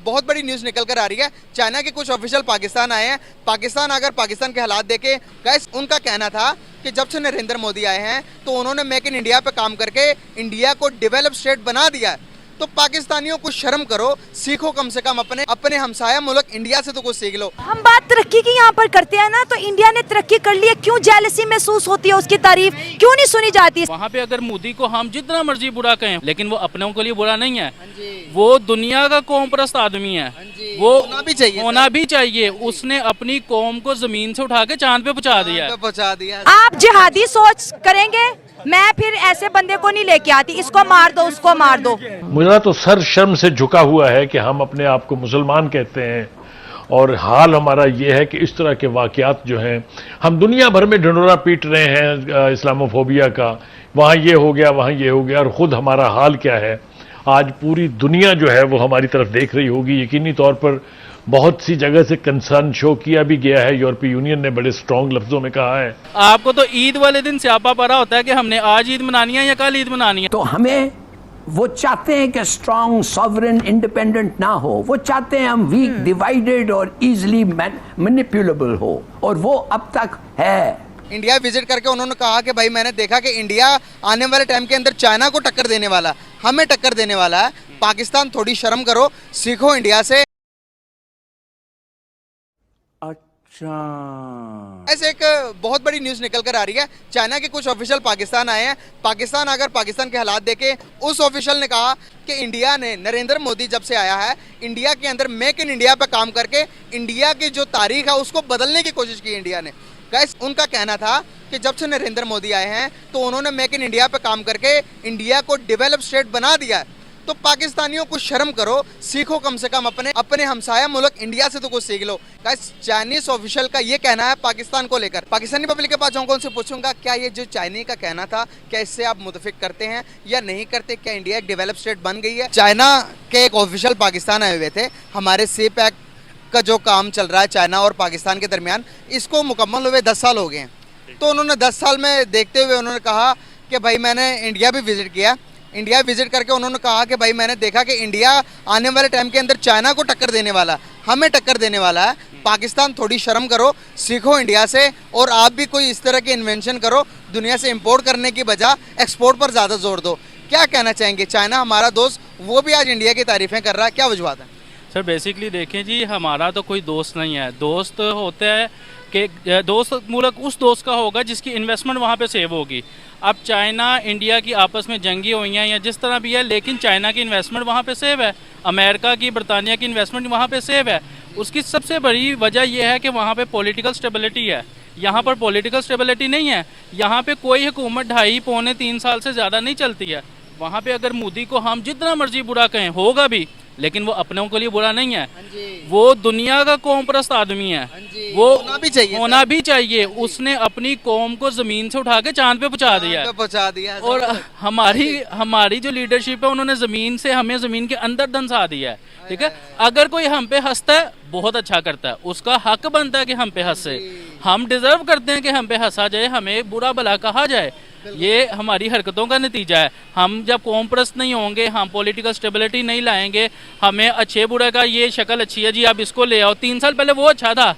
बहुत बड़ी न्यूज़ निकल कर आ रही है। चाइना के कुछ ऑफिशियल पाकिस्तान आए हैं। पाकिस्तान के हालात देखे, गाइस उनका कहना था कि जब से नरेंद्र मोदी आए हैं तो उन्होंने मेक इन इंडिया पे काम करके इंडिया को डेवलप स्टेट बना दिया है। तो पाकिस्तानियों को शर्म करो, सीखो कम से कम अपने हमसाया मुल्क इंडिया से तो कुछ सीख लो। हम बात तरक्की की यहाँ पर करते हैं ना, तो इंडिया ने तरक्की कर ली है, क्यों जेलसी महसूस होती है, उसकी तारीफ क्यों नहीं सुनी जाती है? वहाँ पे अगर मोदी को हम जितना मर्जी बुरा कहें, लेकिन वो अपनों के लिए बुरा नहीं है। वो दुनिया का कौम परस्त आदमी है, वो होना भी चाहिए। उसने अपनी कौम को जमीन से उठा के चांद पे पहुँचा दिया। आप जिहादी सोच करेंगे, मैं फिर ऐसे बंदे को नहीं लेके आती, इसको मार दो उसको मार दो। मुझे तो सर शर्म से झुका हुआ है कि हम अपने आप को मुसलमान कहते हैं और हाल हमारा ये है कि इस तरह के वाकयात जो हैं, हम दुनिया भर में ढिंढोरा पीट रहे हैं इस्लामोफोबिया का, वहाँ ये हो गया वहाँ ये हो गया, और ख़ुद हमारा हाल क्या है। आज पूरी दुनिया जो है वो हमारी तरफ देख रही होगी। यकीनी तौर पर बहुत सी जगह से कंसर्न शो किया भी गया है, यूरोपीय यूनियन ने बड़े स्ट्रॉन्ग लफ्जों में कहा है। आपको तो ईद वाले दिन स्यापा पड़ा होता है कि हमने आज ईद मनानी है या कल ईद मनानी है। तो हमें वो चाहते हैं कि स्ट्रॉन्ग सॉवरेन इंडिपेंडेंट ना हो, वो चाहते हैं हम वीक डिवाइडेड और इजीली मैनिपुलेबल हो, और वो अब तक है। इंडिया विजिट करके उन्होंने कहा कि भाई मैंने देखा कि इंडिया आने वाले टाइम के अंदर चाइना को टक्कर देने वाला, हमें टक्कर देने वाला है। पाकिस्तान थोड़ी शर्म करो, सीखो इंडिया से। ऐसे एक बहुत बड़ी न्यूज़ निकल कर आ रही है। चाइना के कुछ ऑफिशियल पाकिस्तान आए हैं। पाकिस्तान के हालात देखे, उस ऑफिशियल ने कहा कि इंडिया ने, नरेंद्र मोदी जब से आया है, इंडिया के अंदर मेक इन इंडिया पे काम करके इंडिया की जो तारीख है उसको बदलने की कोशिश की इंडिया ने। गाइस उनका कहना था कि जब से नरेंद्र मोदी आए हैं तो उन्होंने मेक इन इंडिया पे काम करके इंडिया को डेवलप स्टेट बना दिया है। तो पाकिस्तानियों को शर्म करो, सीखो कम से कम अपने हमसाया मुल्क इंडिया से तो कुछ सीख लो। गाइस चाइनीज ऑफिशियल का ये कहना है पाकिस्तान को लेकर। पाकिस्तानी पब्लिक के पास जाऊंगा, उनसे पूछूंगा क्या ये जो चाइना का कहना था, क्या इससे आप मुतफिक करते हैं या नहीं करते? क्या इंडिया एक डेवलप स्टेट बन गई है? चाइना के एक ऑफिशियल पाकिस्तान आए हुए थे। हमारे सी पैक का जो काम चल रहा है चाइना और पाकिस्तान के दरमियान, इसको मुकम्मल हुए 10 साल हो गए हैं। तो उन्होंने 10 साल में देखते हुए उन्होंने कहा कि भाई मैंने इंडिया भी विजिट किया। इंडिया विजिट करके उन्होंने कहा कि भाई मैंने देखा कि इंडिया आने वाले टाइम के अंदर चाइना को टक्कर देने वाला, हमें टक्कर देने वाला है। पाकिस्तान थोड़ी शर्म करो, सीखो इंडिया से, और आप भी कोई इस तरह के इन्वेंशन करो, दुनिया से इंपोर्ट करने की बजाय एक्सपोर्ट पर ज़्यादा जोर दो। क्या कहना चाहेंगे? चाइना हमारा दोस्त, वो भी आज इंडिया की तारीफें कर रहा है, क्या वजूहत है? सर बेसिकली देखें जी, हमारा तो कोई दोस्त नहीं है। दोस्त होता है कि दोस्त मुल्क उस दोस्त का होगा जिसकी इन्वेस्टमेंट वहाँ पे सेव होगी। अब चाइना इंडिया की आपस में जंगी हुई हैं या जिस तरह भी है, लेकिन चाइना की इन्वेस्टमेंट वहाँ पे सेव है, अमेरिका की, बरतानिया की इन्वेस्टमेंट वहाँ पे सेव है। उसकी सबसे बड़ी वजह यह है कि वहाँ पे पॉलिटिकल स्टेबिलिटी है। यहाँ पर पॉलिटिकल स्टेबिलिटी नहीं है। यहाँ पे कोई हुकूमत 2.5-3 साल से ज़्यादा नहीं चलती है। वहाँ पे अगर मोदी को हम जितना मर्जी बुरा कहें, होगा भी, लेकिन वो अपनों के लिए बुरा नहीं है। वो दुनिया का कौम परस्त आदमी है, वो होना भी चाहिए। उसने अपनी कौम को जमीन से उठा के चांद पे पहुँचा दिया। और हमारी जो लीडरशिप है, उन्होंने जमीन से हमें जमीन के अंदर धंसा दिया है। ठीक है, अगर कोई हम पे हंसता है, बहुत अच्छा करता है, उसका हक बनता है कि हम पे हंसे। हम डिजर्व करते हैं कि हम पे हंसा जाए, हमें बुरा भला कहा जाए। ये हमारी हरकतों का नतीजा है। हम जब कौम परस्त नहीं होंगे, हम पॉलिटिकल स्टेबिलिटी नहीं लाएंगे, हमें अच्छे बुरे का ये शक्ल अच्छी है जी, आप इसको ले आओ, 3 साल पहले वो अच्छा था,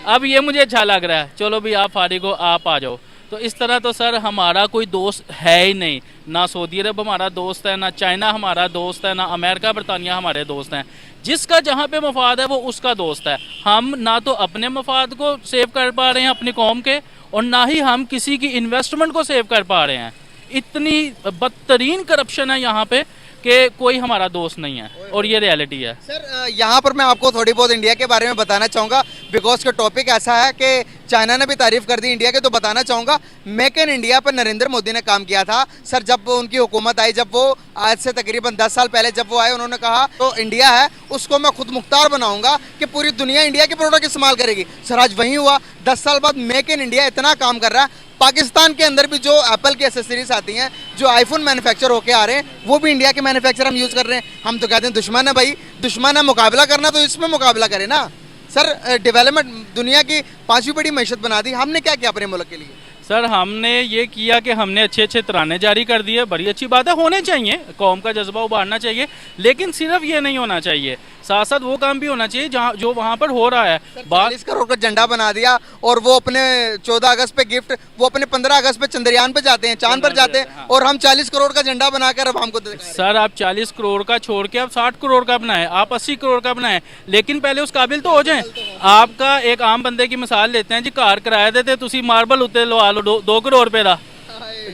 अब ये मुझे अच्छा लग रहा है, चलो भी आप फारिग हो, आप आ जाओ। तो इस तरह तो सर हमारा कोई दोस्त है ही नहीं। ना सऊदी अरब हमारा दोस्त है, ना चाइना हमारा दोस्त है, ना अमेरिका बरतानिया हमारे दोस्त हैं। जिसका जहाँ पे मफाद है वो उसका दोस्त है। हम ना तो अपने मफाद को सेव कर पा रहे हैं अपनी कौम के, और ना ही हम किसी की इन्वेस्टमेंट को सेव कर पा रहे हैं। इतनी बदतरीन करप्शन है यहाँ पे कि कोई हमारा दोस्त नहीं है, और ये रियलिटी है। सर यहाँ पर मैं आपको थोड़ी बहुत इंडिया के बारे में बताना चाहूँगा, बिकॉज का टॉपिक ऐसा है कि चाइना ने भी तारीफ कर दी इंडिया के, तो बताना चाहूँगा मेक इन इंडिया पर नरेंद्र मोदी ने काम किया था। सर जब उनकी हुकूमत आई, जब वो आज से तकरीबन 10 साल पहले जब वो आए, उन्होंने कहा तो इंडिया है उसको मैं खुद मुख्तार बनाऊंगा कि पूरी दुनिया इंडिया के प्रोडक्ट इस्तेमाल करेगी। सर आज वही हुआ, 10 साल बाद मेक इन इंडिया इतना काम कर रहा है। पाकिस्तान के अंदर भी जो एप्पल की एसेसरीज आती हैं, जो आईफोन मैन्युफैक्चर होके आ रहे हैं, वो भी इंडिया के मैन्युफैक्चर हम यूज़ कर रहे हैं। हम तो कहते हैं दुश्मन है भाई, दुश्मन है, मुकाबला करना तो इसमें मुकाबला करें ना। सर डेवलपमेंट दुनिया की 5वीं बड़ी मैशत बना दी, हमने क्या किया अपने मुल्क के लिए? सर हमने ये किया कि हमने अच्छे अच्छे तराने जारी कर दिए, बड़ी अच्छी बात है, होने चाहिए, कौम का जज्बा उभारना चाहिए, लेकिन सिर्फ ये नहीं होना चाहिए, साथ साथ वो काम भी होना चाहिए जहाँ जो वहाँ पर हो रहा है। 40 करोड़ का झंडा बना दिया और वो अपने 14 अगस्त पे गिफ्ट, वो अपने 15 अगस्त पे चंद्रयान पे जाते हैं, चांद पर जाते हैं, और हम 40 करोड़ का झंडा बनाकर अब हमको दिखा रहे हैं। सर आप 40 करोड़ का छोड़ के आप 60 करोड़ का बनाएं, आप 80 करोड़ का बनाएं, लेकिन पहले उस काबिल तो हो जाएं। आपका एक आम बंदे की मिसाल लेते हैं जी, कार किराया देते तुसी मार्बल उत्ते लवा लो 2 करोड़ रुपए का,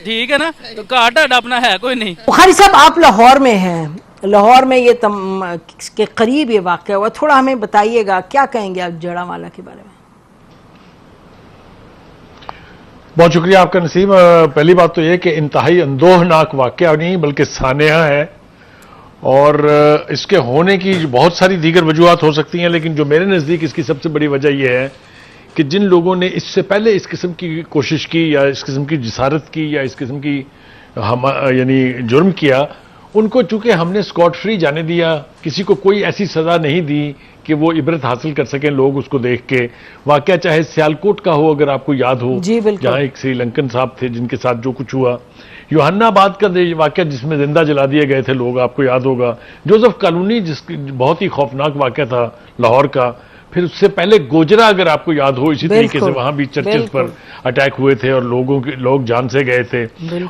ठीक है ना, तो कार ढाडा अपना है कोई नहीं। बुखारी साहब आप लाहौर में हैं, लाहौर में ये के करीब ये वाक़या हुआ, थोड़ा हमें बताइएगा, क्या कहेंगे आप जड़ावाला के बारे में? बहुत शुक्रिया आपका नसीम। पहली बात तो यह कि इंतहाई अंदोहनाक वाक़या नहीं बल्कि सानेहा है, और इसके होने की बहुत सारी दीगर वजूहात हो सकती हैं, लेकिन जो मेरे नज़दीक इसकी सबसे बड़ी वजह यह है कि जिन लोगों ने इससे पहले इस किस्म की कोशिश की या इस किस्म की जिसारत की या इस किस्म की यानी जुर्म किया, उनको चूंकि हमने स्कॉट फ्री जाने दिया, किसी को कोई ऐसी सज़ा नहीं दी कि वो इबरत हासिल कर सकें लोग उसको देख के। वाक़या चाहे सियालकोट का हो, अगर आपको याद हो, जी बिल्कुल, जहाँ एक श्रीलंकन साहब थे जिनके साथ जो कुछ हुआ, योहानाबाद का वाक़या जिसमें जिंदा जला दिए गए थे लोग, आपको याद होगा, जोसेफ कॉलोनी जिसकी बहुत ही खौफनाक वाक़या था लाहौर का, फिर उससे पहले गोजरा अगर आपको याद हो, इसी तरीके से वहां भी चर्चेस पर अटैक हुए थे और लोग जान से गए थे,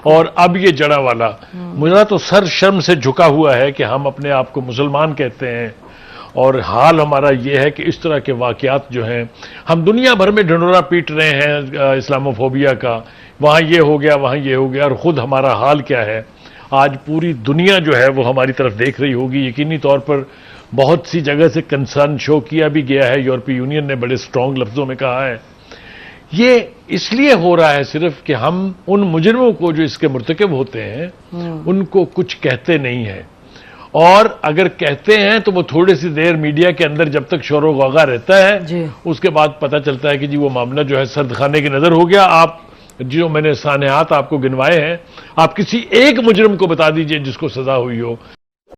और अब ये जड़ावाला, मुझे तो सर शर्म से झुका हुआ है कि हम अपने आप को मुसलमान कहते हैं, और हाल हमारा ये है कि इस तरह के वाक़यात जो हैं, हम दुनिया भर में ढिंढोरा पीट रहे हैं इस्लामोफोबिया का, वहाँ ये हो गया, वहाँ ये हो गया, और ख़ुद हमारा हाल क्या है। आज पूरी दुनिया जो है वो हमारी तरफ देख रही होगी, यकीनी तौर पर बहुत सी जगह से कंसर्न शो किया भी गया है, यूरोपीय यूनियन ने बड़े स्ट्रॉन्ग लफ्ज़ों में कहा है। ये इसलिए हो रहा है सिर्फ कि हम उन मुजरिमों को जो इसके मुर्तकिब होते हैं उनको कुछ कहते नहीं हैं, और अगर कहते हैं तो वो थोड़ी सी देर मीडिया के अंदर जब तक शोर गौगा रहता है, उसके बाद पता चलता है कि जी वो मामला जो है सर्द खाने की नज़र हो गया। आप जो मैंने सानेहात आपको गिनवाए हैं, आप किसी एक मुजरिम को बता दीजिए जिसको सजा हुई हो।